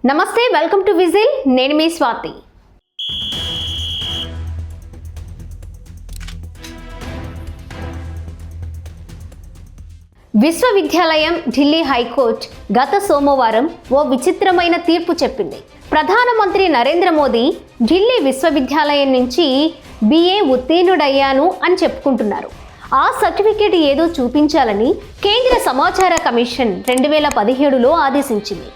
నమస్తే, welcome to whistle. నేను మీ స్వాతి. విశ్వవిద్యాలయం ఢిల్లీ హైకోర్టు గత సోమవారం ఓ విచిత్రమైన తీర్పు చెప్పింది. ప్రధానమంత్రి నరేంద్ర మోదీ ఢిల్లీ విశ్వవిద్యాలయం నుంచి BA ఉత్తీర్ణుడయ్యాను అని చెప్పుకుంటున్నారు. ఆ సర్టిఫికేట్ ఏదో చూపించాలని కేంద్ర సమాచార కమిషన్ 2017లో ఆదేశించింది.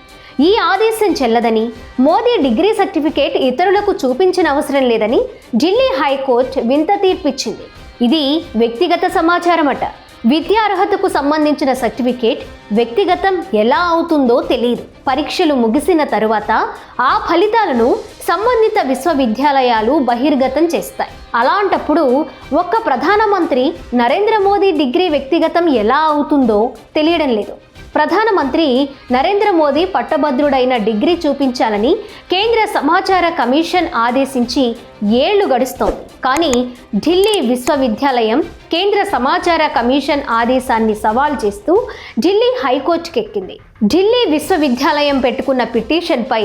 ఈ ఆదేశం చెల్లదని, మోదీ డిగ్రీ సర్టిఫికేట్ ఇతరులకు చూపించిన అవసరం లేదని ఢిల్లీ హైకోర్టు వింత తీర్పిచ్చింది. ఇది వ్యక్తిగత సమాచారం అట. విద్యార్హతకు సంబంధించిన సర్టిఫికేట్ వ్యక్తిగతం ఎలా అవుతుందో తెలియదు. పరీక్షలు ముగిసిన తరువాత ఆ ఫలితాలను సంబంధిత విశ్వవిద్యాలయాలు బహిర్గతం చేస్తాయి. అలాంటప్పుడు ఒక్క ప్రధానమంత్రి నరేంద్ర మోదీ డిగ్రీ వ్యక్తిగతం ఎలా అవుతుందో తెలియడం లేదు. ప్రధానమంత్రి నరేంద్ర మోదీ పట్టభద్రుడైన డిగ్రీ చూపించాలని కేంద్ర సమాచార కమిషన్ ఆదేశించి ఏళ్లు గడుస్తోంది. కానీ ఢిల్లీ విశ్వవిద్యాలయం కేంద్ర సమాచార కమిషన్ ఆదేశాన్ని సవాల్ చేస్తూ ఢిల్లీ హైకోర్టుకెక్కింది. ఢిల్లీ విశ్వవిద్యాలయం పెట్టుకున్న పిటిషన్పై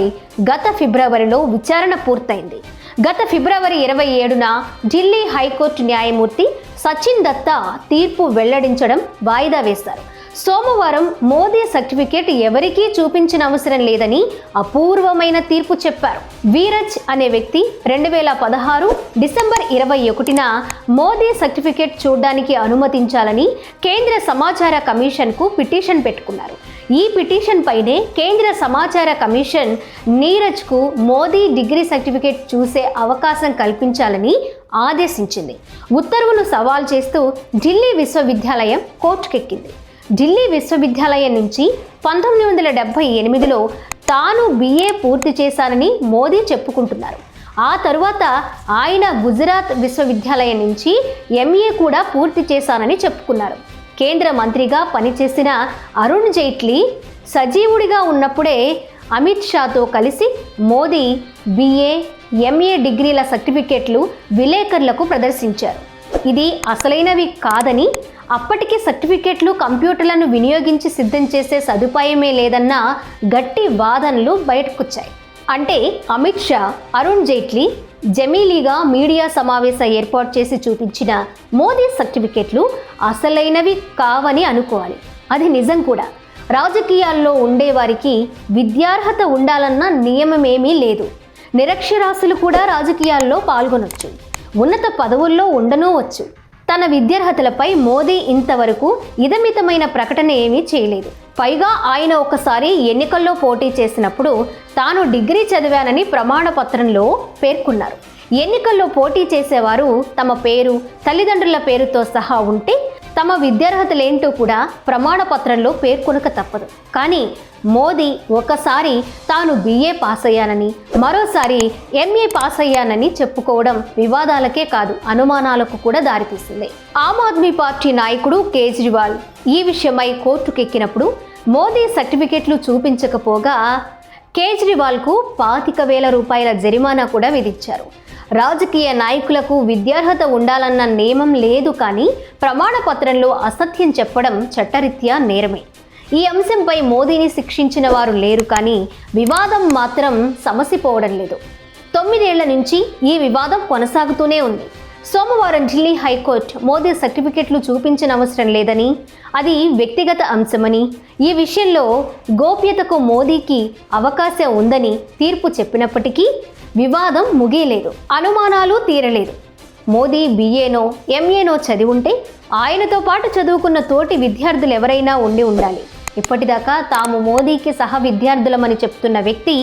గత ఫిబ్రవరిలో విచారణ పూర్తయింది. గత ఫిబ్రవరి 27న ఢిల్లీ హైకోర్టు న్యాయమూర్తి సచిన్ దత్తా తీర్పు వెల్లడించడం వాయిదా వేశారు. సోమవారం మోదీ సర్టిఫికేట్ ఎవరికీ చూపించిన అవసరం లేదని అపూర్వమైన తీర్పు చెప్పారు. వీరజ్ అనే వ్యక్తి 2016 డిసెంబర్ 21న మోదీ సర్టిఫికేట్ చూడడానికి అనుమతించాలని కేంద్ర సమాచార కమిషన్కు పిటిషన్ పెట్టుకున్నారు. ఈ పిటిషన్ పైనే కేంద్ర సమాచార కమిషన్ నీరజ్కు మోదీ డిగ్రీ సర్టిఫికేట్ చూసే అవకాశం కల్పించాలని ఆదేశించింది. ఉత్తర్వును సవాల్ చేస్తూ ఢిల్లీ విశ్వవిద్యాలయం కోర్టుకెక్కింది. ఢిల్లీ విశ్వవిద్యాలయం నుంచి 1978లో తాను BA పూర్తి చేశానని మోదీ చెప్పుకుంటున్నారు. ఆ తరువాత ఆయన గుజరాత్ విశ్వవిద్యాలయం నుంచి MA కూడా పూర్తి చేశానని చెప్పుకున్నారు. కేంద్ర మంత్రిగా పనిచేసిన అరుణ్ జైట్లీ సజీవుడిగా ఉన్నప్పుడే అమిత్ షాతో కలిసి మోదీ BA, MA డిగ్రీల సర్టిఫికేట్లు విలేకరులకు ప్రదర్శించారు. ఇది అసలైనవి కాదని, అప్పటికి సర్టిఫికేట్లు కంప్యూటర్లను వినియోగించి సిద్ధం చేసే సదుపాయమే లేదన్న గట్టి వాదనలు బయటకొచ్చాయి. అంటే అమిత్ షా, అరుణ్ జైట్లీ జమీలీగా మీడియా సమావేశం ఏర్పాటు చేసి చూపించిన మోదీ సర్టిఫికేట్లు అసలైనవి కావని అనుకోవాలి. అది నిజం కూడా. రాజకీయాల్లో ఉండేవారికి విద్యార్హత ఉండాలన్న నియమమేమీ లేదు. నిరక్షరాస్యులు కూడా రాజకీయాల్లో పాల్గొనవచ్చు, ఉన్నత పదవుల్లో ఉండనూవచ్చు. తన విద్యార్హతలపై మోదీ ఇంతవరకు ఇదమితమైన ప్రకటన ఏమీ చేయలేదు. పైగా ఆయన ఒకసారి ఎన్నికల్లో పోటీ చేసినప్పుడు తాను డిగ్రీ చదివానని ప్రమాణ పత్రంలో పేర్కొన్నారు. ఎన్నికల్లో పోటీ చేసేవారు తమ పేరు, తల్లిదండ్రుల పేరుతో సహా ఉంటే తమ విద్యార్హతలేంటో కూడా ప్రమాణ పత్రంలో పేర్కొనక తప్పదు. కానీ మోదీ ఒకసారి తాను BA పాస్ అయ్యానని, మరోసారి MA పాస్ అయ్యానని చెప్పుకోవడం వివాదాలకే కాదు, అనుమానాలకు కూడా దారితీసింది. ఆమ్ ఆద్మీ పార్టీ నాయకుడు కేజ్రీవాల్ ఈ విషయమై కోర్టుకెక్కినప్పుడు మోదీ సర్టిఫికెట్లు చూపించకపోగా కేజ్రీవాల్కు 25,000 రూపాయల జరిమానా కూడా విధించారు. రాజకీయ నాయకులకు విద్యార్హత ఉండాలన్న నియమం లేదు, కానీ ప్రమాణ పత్రంలో అసత్యం చెప్పడం చట్టరీత్యా నేరమే. ఈ అంశంపై మోదీని శిక్షించిన వారు లేరు, కానీ వివాదం మాత్రం సమసిపోవడం లేదు. 9 ఏళ్ల నుంచి ఈ వివాదం కొనసాగుతూనే ఉంది. సోమవారం ఢిల్లీ హైకోర్టు మోదీ సర్టిఫికెట్లు చూపించిన అవసరం లేదని, అది వ్యక్తిగత అంశమని, ఈ విషయంలో గోప్యతకు మోదీకి అవకాశం ఉందని తీర్పు చెప్పినప్పటికీ వివాదం ముగియలేదు, అనుమానాలు తీరలేదు. మోదీ BAనో MAనో చదివుంటే ఆయనతో పాటు చదువుకున్న తోటి విద్యార్థులు ఎవరైనా ఉండి ఉండాలి. ఇప్పటిదాకా తాము మోదీకి సహ విద్యార్థులమని చెప్తున్న వ్యక్తి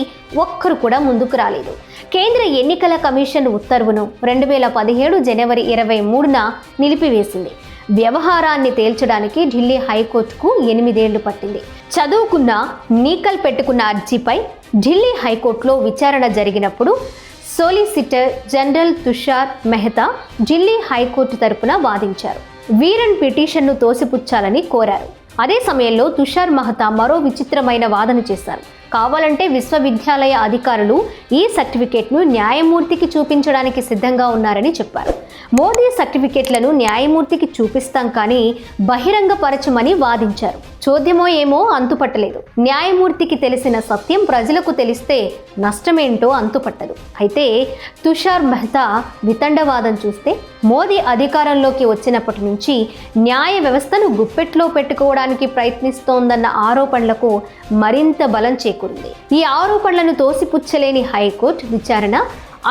ఒక్కరు కూడా ముందుకు రాలేదు. కేంద్ర ఎన్నికల కమిషన్ ఉత్తర్వును 2017 జనవరి 23న నిలిపివేసింది. వ్యవహారాన్ని తేల్చడానికి ఢిల్లీ హైకోర్టుకు 8 ఏళ్లు పట్టింది. చదువుకున్న, నీకల్ పెట్టుకున్న అర్జీపై ఢిల్లీ హైకోర్టులో విచారణ జరిగినప్పుడు solicitor general Tushar Mehta Delhi high court తరపున వాదించారు. వీరన్ పిటిషన్ను తోసిపుచ్చాలని కోరారు. అదే సమయంలో తుషార్ మెహతా మరో విచిత్రమైన వాదన చేశారు. కావాలంటే విశ్వవిద్యాలయ అధికారులు ఈ సర్టిఫికేట్ను న్యాయమూర్తికి చూపించడానికి సిద్ధంగా ఉన్నారని చెప్పారు. మోదీ సర్టిఫికేట్లను న్యాయమూర్తికి చూపిస్తాం కానీ బహిరంగపరచమని వాదించారు. చోద్యమో ఏమో అంతుపట్టలేదు. న్యాయమూర్తికి తెలిసిన సత్యం ప్రజలకు తెలిస్తే నష్టమేంటో అంతుపట్టదు. అయితే తుషార్ మెహతా వితండవాదం చూస్తే మోదీ అధికారంలోకి వచ్చినప్పటి నుంచి న్యాయ వ్యవస్థను గుప్పెట్లో పెట్టుకోవడానికి ప్రయత్నిస్తోందన్న ఆరోపణలకు మరింత బలం చేకూరింది. ఈ ఆరోపణలను తోసిపుచ్చలేని హైకోర్టు విచారణ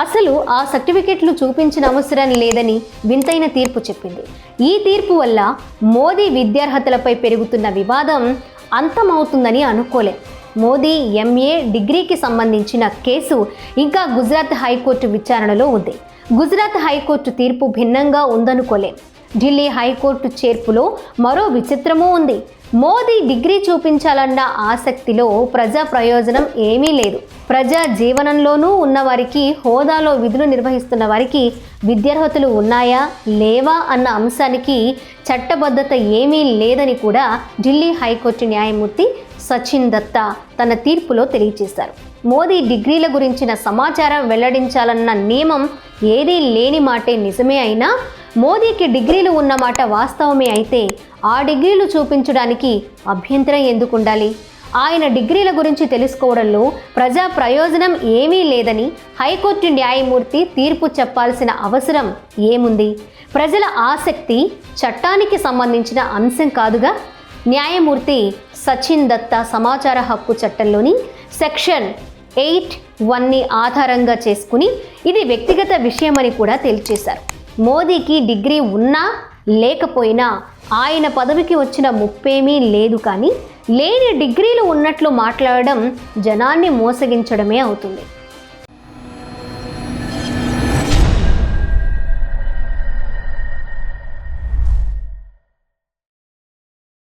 అసలు ఆ సర్టిఫికెట్లు చూపించిన అవసరం లేదని వింతైన తీర్పు చెప్పింది. ఈ తీర్పు వల్ల మోదీ విద్యార్హతలపై పెరుగుతున్న వివాదం అంతమవుతుందని అనుకోలేం. మోదీ ఎంఏ డిగ్రీకి సంబంధించిన కేసు ఇంకా గుజరాత్ హైకోర్టు విచారణలో ఉంది. గుజరాత్ హైకోర్టు తీర్పు భిన్నంగా ఉందనుకోలేం. ఢిల్లీ హైకోర్టు చేర్పులో మరో విచిత్రమూ ఉంది. మోదీ డిగ్రీ చూపించాలన్న ఆసక్తిలో ప్రజా ప్రయోజనం ఏమీ లేదు. ప్రజా జీవనంలోనూ ఉన్నవారికి, హోదాలో విధులు నిర్వహిస్తున్న వారికి విద్యార్హతలు ఉన్నాయా లేవా అన్న అంశానికి చట్టబద్ధత ఏమీ లేదని కూడా ఢిల్లీ హైకోర్టు న్యాయమూర్తి సచిన్ దత్తా తన తీర్పులో తెలియజేశారు. మోదీ డిగ్రీల గురించిన సమాచారం వెల్లడించాలన్న నియమం ఏదీ లేని మాటే నిజమే అయినా మోదీకి డిగ్రీలు ఉన్నమాట వాస్తవమే అయితే ఆ డిగ్రీలు చూపించడానికి అభ్యంతరం ఎందుకు ఉండాలి? ఆయన డిగ్రీల గురించి తెలుసుకోవడంలో ప్రజా ప్రయోజనం ఏమీ లేదని హైకోర్టు న్యాయమూర్తి తీర్పు చెప్పాల్సిన అవసరం ఏముంది? ప్రజల ఆసక్తి చట్టానికి సంబంధించిన అంశం కాదుగా. న్యాయమూర్తి సచిన్ దత్తా సమాచార హక్కు చట్టంలోని సెక్షన్ 8(1)ని ఆధారంగా చేసుకుని ఇది వ్యక్తిగత విషయమని కూడా తేల్చేశారు. మోదీకి డిగ్రీ ఉన్నా లేకపోయినా ఆయన పదవికి వచ్చిన ముప్పేమీ లేదు. కానీ లేని డిగ్రీలు ఉన్నట్లు మాట్లాడడం జనాన్ని మోసగించడమే అవుతుంది.